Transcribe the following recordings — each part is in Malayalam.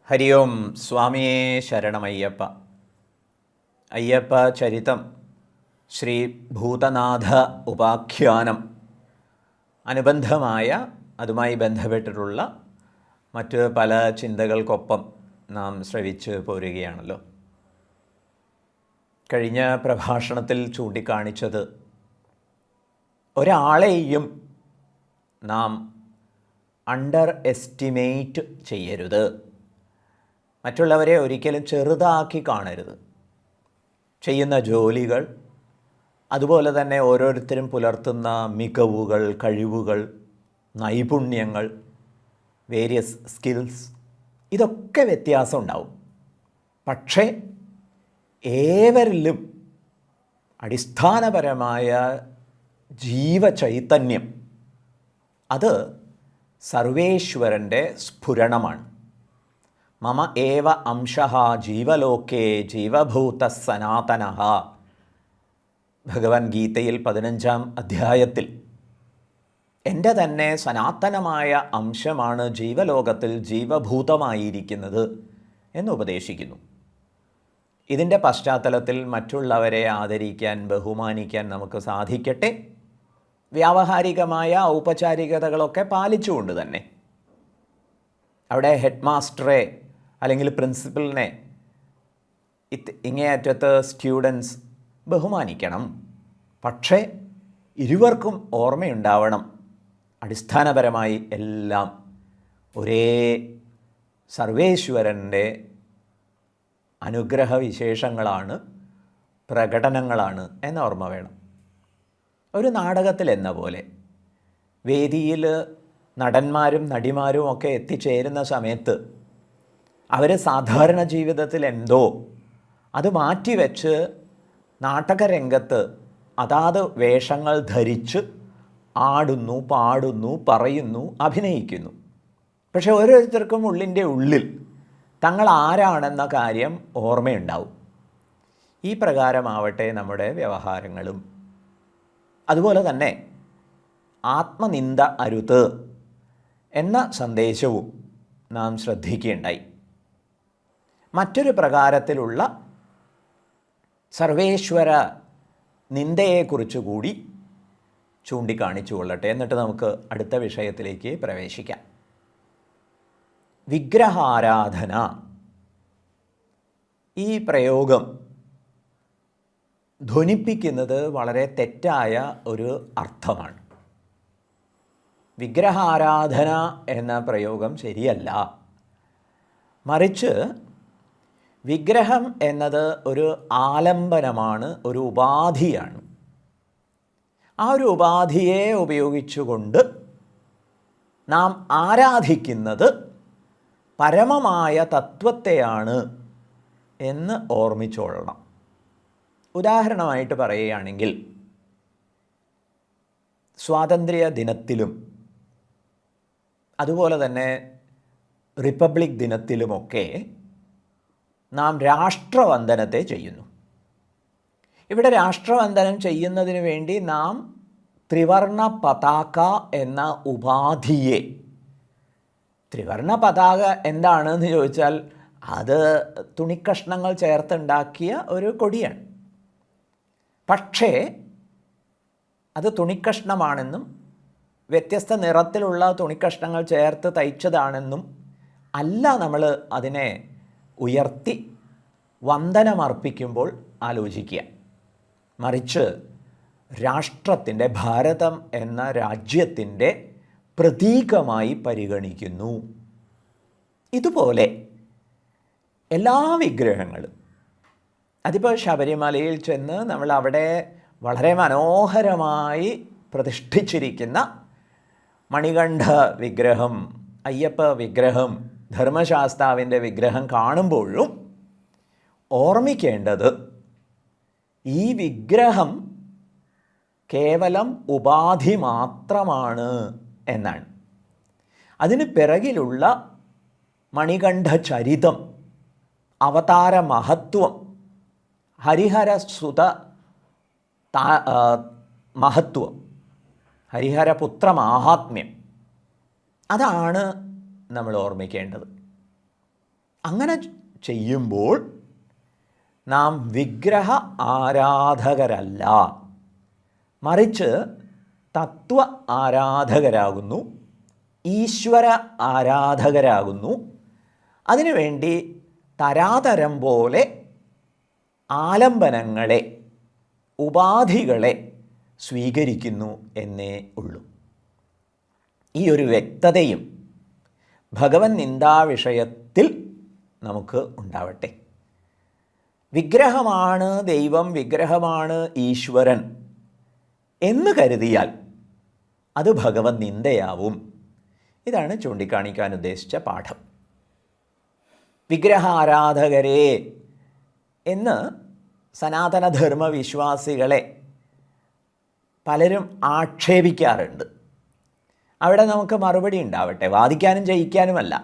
ഹരി ഓം. സ്വാമിയേ ശരണമയ്യപ്പ. അയ്യപ്പ ചരിതം ശ്രീ ഭൂതനാഥ ഉപാഖ്യാനം അനുബന്ധമായ അതുമായി ബന്ധപ്പെട്ടിട്ടുള്ള മറ്റ് പല ചിന്തകൾക്കൊപ്പം നാം ശ്രവിച്ച് പോരുകയാണല്ലോ. കഴിഞ്ഞ പ്രഭാഷണത്തിൽ ചൂണ്ടിക്കാണിച്ചത് ഒരാളെയും നാം അണ്ടർ എസ്റ്റിമേറ്റ് ചെയ്യരുത്, മറ്റുള്ളവരെ ഒരിക്കലും ചെറുതാക്കി കാണരുത്. ചെയ്യുന്ന ജോലികൾ, അതുപോലെ തന്നെ ഓരോരുത്തരും പുലർത്തുന്ന മികവുകൾ, കഴിവുകൾ, നൈപുണ്യങ്ങൾ, വേരിയസ് സ്കിൽസ്, ഇതൊക്കെ വ്യത്യാസം ഉണ്ടാവും. പക്ഷേ ഏവരിലും അടിസ്ഥാനപരമായ ജീവചൈതന്യം, അത് സർവേശ്വരൻ്റെ സ്ഫുരണമാണ്. മമ ഏവ അംശഃ ജീവലോകേ ജീവഭൂത സനാതനഃ. ഭഗവാൻ ഗീതയിൽ 15-ാം അധ്യായത്തിൽ എൻ്റെ തന്നെ സനാതനമായ അംശമാണ് ജീവലോകത്തിൽ ജീവഭൂതമായിരിക്കുന്നത് എന്ന് ഉപദേശിക്കുന്നു. ഇതിൻ്റെ പശ്ചാത്തലത്തിൽ മറ്റുള്ളവരെ ആദരിക്കാൻ, ബഹുമാനിക്കാൻ നമുക്ക് സാധിക്കട്ടെ, വ്യാവഹാരികമായ ഔപചാരികതകളൊക്കെ പാലിച്ചുകൊണ്ട് തന്നെ. അവിടെ ഹെഡ് മാസ്റ്ററെ അല്ലെങ്കിൽ പ്രിൻസിപ്പലിനെ ഇങ്ങേയറ്റത്ത് സ്റ്റുഡൻസ് ബഹുമാനിക്കണം. പക്ഷേ ഇരുവർക്കും ഓർമ്മയുണ്ടാവണം, അടിസ്ഥാനപരമായി എല്ലാം ഒരേ സർവേശ്വരൻ്റെ അനുഗ്രഹവിശേഷങ്ങളാണ്, പ്രകടനങ്ങളാണ് എന്ന ഓർമ്മ വേണം. ഒരു നാടകത്തിൽ എന്ന പോലെ വേദിയിൽ നടന്മാരും നടിമാരും ഒക്കെ എത്തിച്ചേരുന്ന സമയത്ത് അവർ സാധാരണ ജീവിതത്തിൽ എന്തോ അത് മാറ്റിവെച്ച് നാടകരംഗത്ത് അതാത് വേഷങ്ങൾ ധരിച്ച് ആടുന്നു, പാടുന്നു, പറയുന്നു, അഭിനയിക്കുന്നു. പക്ഷെ ഓരോരുത്തർക്കും ഉള്ളിൻ്റെ ഉള്ളിൽ തങ്ങൾ ആരാണെന്ന കാര്യം ഓർമ്മയുണ്ടാവും. ഈ പ്രകാരമാവട്ടെ നമ്മുടെ വ്യവഹാരങ്ങളും. അതുപോലെ തന്നെ ആത്മനിന്ദ അരുത് എന്ന സന്ദേശവും നാം ശ്രദ്ധിക്കുകയുണ്ടായി. മറ്റൊരു പ്രകാരത്തിലുള്ള സർവേശ്വര നിന്ദയെക്കുറിച്ച് കൂടി ചൂണ്ടിക്കാണിച്ചു കൊള്ളട്ടെ. എന്നിട്ട് നമുക്ക് അടുത്ത വിഷയത്തിലേക്ക് പ്രവേശിക്കാം. വിഗ്രഹാരാധന, ഈ പ്രയോഗം ധ്വനിപ്പിക്കുന്നത് വളരെ തെറ്റായ ഒരു അർത്ഥമാണ്. വിഗ്രഹാരാധന എന്ന പ്രയോഗം ശരിയല്ല. മറിച്ച് വിഗ്രഹം എന്നത് ഒരു ആലംബനമാണ്, ഒരു ഉപാധിയാണ്. ആ ഒരു ഉപാധിയെ ഉപയോഗിച്ചുകൊണ്ട് നാം ആരാധിക്കുന്നത് പരമമായ തത്വത്തെയാണ് എന്ന് ഓർമ്മിച്ചോളണം. ഉദാഹരണമായിട്ട് പറയുകയാണെങ്കിൽ, സ്വാതന്ത്ര്യ ദിനത്തിലും അതുപോലെ തന്നെ റിപ്പബ്ലിക് ദിനത്തിലുമൊക്കെ നാം രാഷ്ട്രവന്ദനത്തെ ചെയ്യുന്നു. ഇവിടെ രാഷ്ട്രവന്ദനം ചെയ്യുന്നതിന് വേണ്ടി നാം ത്രിവർണ പതാക എന്ന ഉപാധിയെ, ത്രിവർണ പതാക എന്താണെന്ന് ചോദിച്ചാൽ അത് തുണിക്കഷ്ണങ്ങൾ ചേർത്തുണ്ടാക്കിയ ഒരു കൊടിയാണ്. പക്ഷേ അത് തുണിക്കഷ്ണമാണെന്നും വ്യത്യസ്ത നിറത്തിലുള്ള തുണിക്കഷ്ണങ്ങൾ ചേർത്ത് തയ്ച്ചതാണെന്നും അല്ല നമ്മൾ അതിനെ ഉയർത്തി വന്ദനമർപ്പിക്കുമ്പോൾ ആലോചിക്കുക. മറിച്ച് രാഷ്ട്രത്തിൻ്റെ, ഭാരതം എന്ന രാജ്യത്തിൻ്റെ പ്രതീകമായി പരിഗണിക്കുന്നു. ഇതുപോലെ എല്ലാ വിഗ്രഹങ്ങളും, അതിപ്പോൾ ശബരിമലയിൽ ചെന്ന് നമ്മൾ അവിടെ വളരെ മനോഹരമായി പ്രതിഷ്ഠിച്ചിരിക്കുന്ന മണികണ്ഠ വിഗ്രഹം, അയ്യപ്പ വിഗ്രഹം, ധർമ്മശാസ്താവിൻ്റെ വിഗ്രഹം കാണുമ്പോഴും ഓർമ്മിക്കേണ്ടത് ഈ വിഗ്രഹം കേവലം ഉപാധി മാത്രമാണ് എന്നാണ്. അതിന് പിറകിലുള്ള മണികണ്ഠ ചരിതം, അവതാര മഹത്വം, ഹരിഹരസുത മഹത്വം, ഹരിഹരപുത്ര മാഹാത്മ്യം, അതാണ് നമ്മൾ ഓർമ്മിക്കേണ്ടത്. അങ്ങനെ ചെയ്യുമ്പോൾ നാം വിഗ്രഹ ആരാധകരല്ല, മറിച്ച് തത്വ ആരാധകരാകുന്നു, ഈശ്വര ആരാധകരാകുന്നു. അതിനുവേണ്ടി തരാതരം പോലെ ആലംബനങ്ങളെ, ഉപാധികളെ സ്വീകരിക്കുന്നു എന്നേ ഉള്ളൂ. ഈ ഒരു വ്യക്തതയും ഭഗവൻ നിന്ദാ വിഷയത്തിൽ നമുക്ക് ഉണ്ടാവട്ടെ. വിഗ്രഹമാണ് ദൈവം, വിഗ്രഹമാണ് ഈശ്വരൻ എന്ന് കരുതിയാൽ അത് ഭഗവത് നിന്ദയാവും. ഇതാണ് ചൂണ്ടിക്കാണിക്കാൻ ഉദ്ദേശിച്ച പാഠം. വിഗ്രഹാരാധകരെ എന്ന് സനാതനധർമ്മ വിശ്വാസികളെ പലരും ആക്ഷേപിക്കാറുണ്ട്. അവിടെ നമുക്ക് മറുപടി ഉണ്ടാവട്ടെ. വാദിക്കാനും ജയിക്കാനുമല്ല.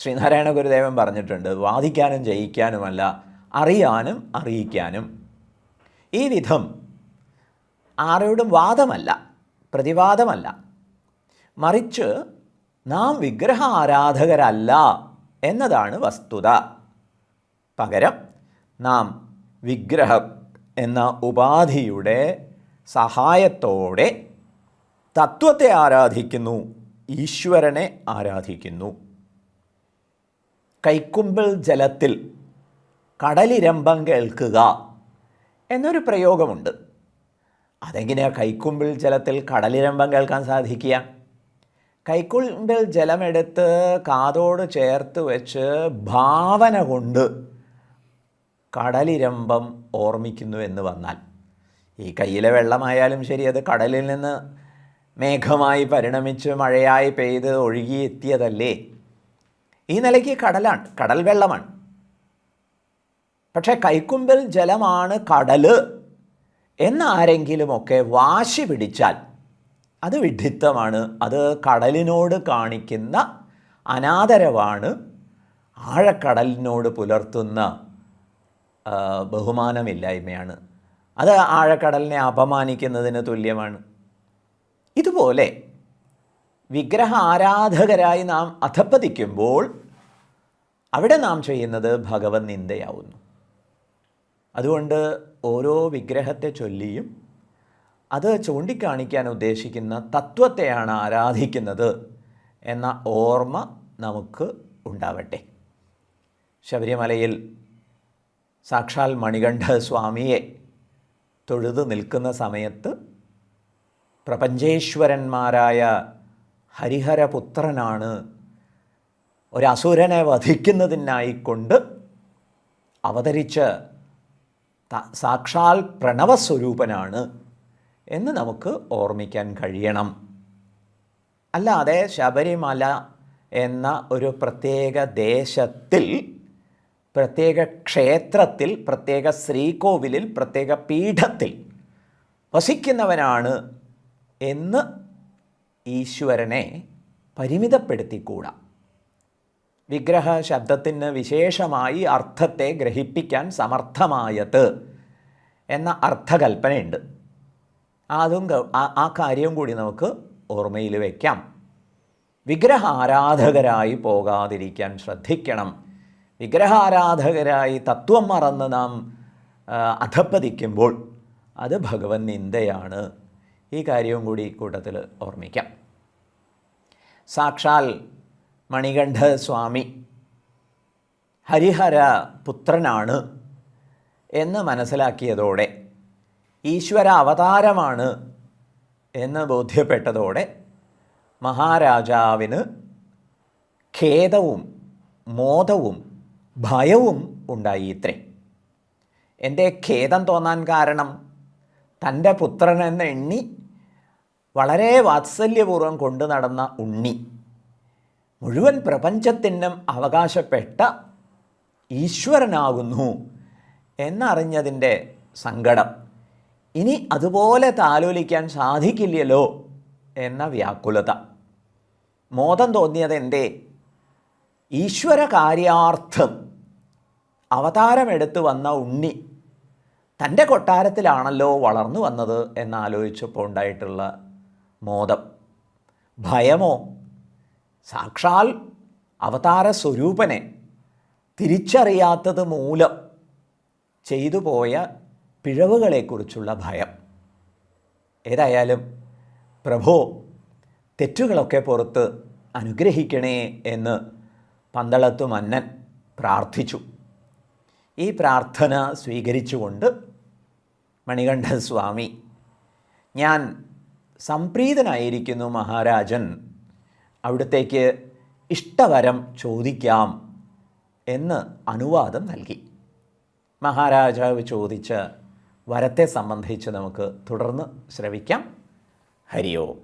ശ്രീനാരായണ ഗുരുദേവൻ പറഞ്ഞിട്ടുണ്ട്, വാദിക്കാനും ജയിക്കാനുമല്ല, അറിയാനും അറിയിക്കാനും. ഈ വിധം ആരോടും വാദമല്ല, പ്രതിവാദമല്ല, മറിച്ച് നാം വിഗ്രഹ ആരാധകരല്ല എന്നതാണ് വസ്തുത. പകരം നാം വിഗ്രഹം എന്ന ഉപാധിയുടെ സഹായത്തോടെ തത്വത്തെ ആരാധിക്കുന്നു, ഈശ്വരനെ ആരാധിക്കുന്നു. കൈക്കുമ്പിൾ ജലത്തിൽ കടലിരമ്പം കേൾക്കുക എന്നൊരു പ്രയോഗമുണ്ട്. അതെങ്ങനെയാണ് കൈക്കുമ്പിൾ ജലത്തിൽ കടലിരമ്പം കേൾക്കാൻ സാധിക്കുക? കൈക്കുമ്പിൾ ജലമെടുത്ത് കാതോട് ചേർത്ത് വെച്ച് ഭാവന കൊണ്ട് കടലിരമ്പം ഓർമ്മിക്കുന്നു എന്ന് വന്നാൽ, ഈ കയ്യിലെ വെള്ളമായാലും ശരി, അത് കടലിൽ നിന്ന് മേഘമായി പരിണമിച്ച് മഴയായി പെയ്ത് ഒഴുകിയെത്തിയതല്ലേ. ഈ നിലയ്ക്ക് കടലാണ്, കടൽ വെള്ളമാണ്. പക്ഷേ കൈക്കുമ്പിൽ ജലമാണ് കടൽ എന്നാരെങ്കിലുമൊക്കെ വാശി പിടിച്ചാൽ അത് വിഡ്ഢിത്തമാണ്. അത് കടലിനോട് കാണിക്കുന്ന അനാദരവാണ്, ആഴക്കടലിനോട് പുലർത്തുന്ന ബഹുമാനമില്ലായ്മയാണ്. അത് ആഴക്കടലിനെ അപമാനിക്കുന്നതിന് തുല്യമാണ്. ഇതുപോലെ വിഗ്രഹ ആരാധകരായി നാം അധപ്പതിക്കുമ്പോൾ അവിടെ നാം ചെയ്യുന്നത് ഭഗവത് നിന്ദയാവുന്നു. അതുകൊണ്ട് ഓരോ വിഗ്രഹത്തെ ചൊല്ലിയും അത് ചൂണ്ടിക്കാണിക്കാൻ ഉദ്ദേശിക്കുന്ന തത്വത്തെയാണ് ആരാധിക്കുന്നത് എന്ന ഓർമ്മ നമുക്ക് ഉണ്ടാവട്ടെ. ശബരിമലയിൽ സാക്ഷാൽ മണികണ്ഠ സ്വാമിയെ തൊഴുതു നിൽക്കുന്ന സമയത്ത് പ്രപഞ്ചേശ്വരന്മാരായ ഹരിഹരപുത്രനാണ്, ഒരസുരനെ വധിക്കുന്നതിനായിക്കൊണ്ട് അവതരിച്ച സാക്ഷാൽ പ്രണവസ്വരൂപനാണ് എന്ന് നമുക്ക് ഓർമ്മിക്കാൻ കഴിയണം. അല്ലാതെ ശബരിമല എന്ന ഒരു പ്രത്യേക ദേശത്തിൽ, പ്രത്യേക ക്ഷേത്രത്തിൽ, പ്രത്യേക ശ്രീകോവിലിൽ, പ്രത്യേക പീഠത്തിൽ വസിക്കുന്നവനാണ് എന്ന് ഈശ്വരനെ പരിമിതപ്പെടുത്തിക്കൂടാ. വിഗ്രഹ ശബ്ദത്തിന് വിശേഷമായി അർത്ഥത്തെ ഗ്രഹിപ്പിക്കാൻ സമർത്ഥമായത് എന്ന അർത്ഥകൽപ്പനയുണ്ട്. അതും ആ കാര്യം കൂടി നമുക്ക് ഓർമ്മയിൽ വയ്ക്കാം. വിഗ്രഹാരാധകരായി പോകാതിരിക്കാൻ ശ്രദ്ധിക്കണം. വിഗ്രഹാരാധകരായി തത്വം മറന്ന് നാം അധപ്പതിക്കുമ്പോൾ അത് ഭഗവൻ നിന്ദയാണ്. ഈ കാര്യവും കൂടി കൂട്ടത്തിൽ ഓർമ്മിക്കാം. സാക്ഷാൽ മണികണ്ഠ സ്വാമി ഹരിഹര പുത്രനാണ് എന്ന് മനസ്സിലാക്കിയതോടെ, ഈശ്വര അവതാരമാണ് എന്ന് ബോധ്യപ്പെട്ടതോടെ മഹാരാജാവിന് ഖേദവും മോദവും ഭയവും ഉണ്ടായിത്രേ. എൻ്റെ ഖേദം തോന്നാൻ കാരണം, തൻ്റെ പുത്രനെന്ന് എണ്ണി വളരെ വാത്സല്യപൂർവ്വം കൊണ്ടു നടന്ന ഉണ്ണി, മുഴുവൻ പ്രപഞ്ചത്തിനും അവകാശപ്പെട്ട ഈശ്വരനാകുന്നു എന്നറിഞ്ഞതിൻ്റെ സങ്കടം. ഇനി അതുപോലെ താലോലിക്കാൻ സാധിക്കില്ലല്ലോ എന്ന വ്യാകുലത. മോദം തോന്നിയത് എന്തേ? ഈശ്വര കാര്യാർത്ഥം അവതാരമെടുത്ത് വന്ന ഉണ്ണി തൻ്റെ കൊട്ടാരത്തിലാണല്ലോ വളർന്നു വന്നത് എന്നാലോചിച്ചപ്പോൾ ഉണ്ടായിട്ടുള്ള മോദം. ഭയമോ? സാക്ഷാൽ അവതാര സ്വരൂപനെ തിരിച്ചറിയാത്തത് മൂലം ചെയ്തു പോയ പിഴവുകളെക്കുറിച്ചുള്ള ഭയം. ഏതായാലും പ്രഭോ തെറ്റുകളൊക്കെ പുറത്ത് അനുഗ്രഹിക്കണേ എന്ന് പന്തളത്തു മന്നൻ പ്രാർത്ഥിച്ചു. ഈ പ്രാർത്ഥന സ്വീകരിച്ചുകൊണ്ട് മണികണ്ഠസ്വാമി, ഞാൻ സംപ്രീതനായിരിക്കുന്നു മഹാരാജൻ, അവിടുത്തേക്ക് ഇഷ്ടവരം ചോദിക്കാം എന്ന് അനുവാദം നൽകി. മഹാരാജാവ് ചോദിച്ച വരത്തെ സംബന്ധിച്ച് നമുക്ക് തുടർന്ന് ശ്രവിക്കാം. ഹരി ഓം.